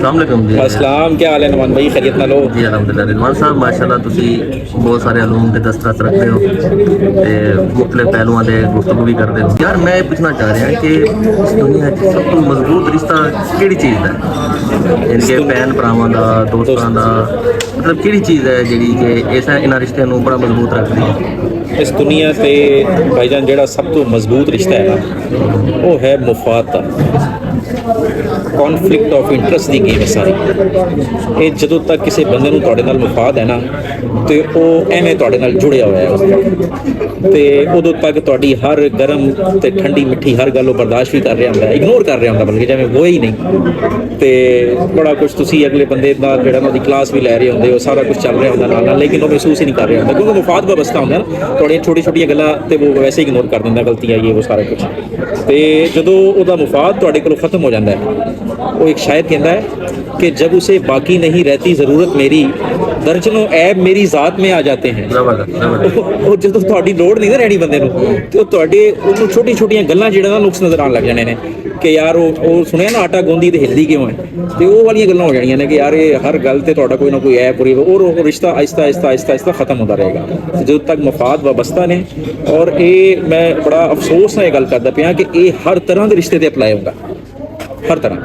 अस्सलाम वालेकुम जी। अस्सलाम, क्या हाल है नमान भाई? खैरियत नाल हो? जी अलहमदुलिल्लाह। रिजवान साहब माशाल्लाह तुसी बहुत सारे अलूम के दस्तरस रखते हो ते मुख्तलिफ पहलुओं के गुफ्तगू भी करते हो। यार मैं पूछना चाह रहा कि इस दुनिया च सब तो मजबूत रिश्ता केड़ी चीज़ है? इनके भैन भरावां दा, दोस्तां दा, मतलब केड़ी चीज़ है जिहड़ी कि ऐसा इन्हां रिश्तिਆਂ ਨੂੰ बड़ा मजबूत रखती है? इस दुनिया से भाईजान जेड़ा सब तो मजबूत रिश्ता है ना, वो है मुफाद का। कॉन्फ्लिक्ट ऑफ इंटरस्ट की गेम है सारी। ये जदों तक किसी बंदे नूं तुहाडे नाल मुफाद है ना, तो वो एवें तुहाडे नाल जुड़िया होया है ते उदों तक तुहाडी हर गर्म ते ठंडी मिठी हर गल बर्दाश्त भी कर रहा होंदा, इग्नोर कर रहा होंदा, बल्कि जिवें वो ही नहीं। ते बड़ा कुछ तुसीं अगले बंदे दा जेड़ा उहदी क्लास भी लै रहे होंदे हो, सारा कुछ चल रहा होंदा नाल नाल, लेकिन वो महसूस ही नहीं कर रहा होंदा क्योंकि मुफाद वाबस्ता होंदा ना। थोड़ी छोटी छोटी गल्लां ते वो वैसे ही इग्नोर कर दिंदा, गलतियां ये वो सारा कुछ। ते जदों उहदा मुफाद तुहाडे कोलों खत्म हो जाता है, वो एक शायर कहता है कि जब उसे बाकी नहीं रहती ज़रूरत मेरी, दर्जनों ऐब मेरी ज़ात में आ जाते हैं। वो जो थोड़ी लोड़ नहीं ना रहनी बंदे नूं, तो तुहाडे उहनूं छोटी छोटियां गल्लां जिहड़ा ना नुक्स नज़र आने लग जाने ने कि यार वो सुनिया ना आटा गूंदी ते हिलदी क्यों है, तो वो वाली गल्लां हो जानियां ने कि यार ये हर गल ते तुहाडा कोई ना कोई ऐब पूरी, और वो रिश्ता आहिस्ता आहिस्ता आहिस्ता आहिस्ता खत्म होता रहेगा जो तक मफाद वाबस्ता ने। और ये मैं बड़ा अफसोस नाल गल करदा पिया कि ये हर तरह के रिश्ते ते अप्लाई होगा, हर तरह।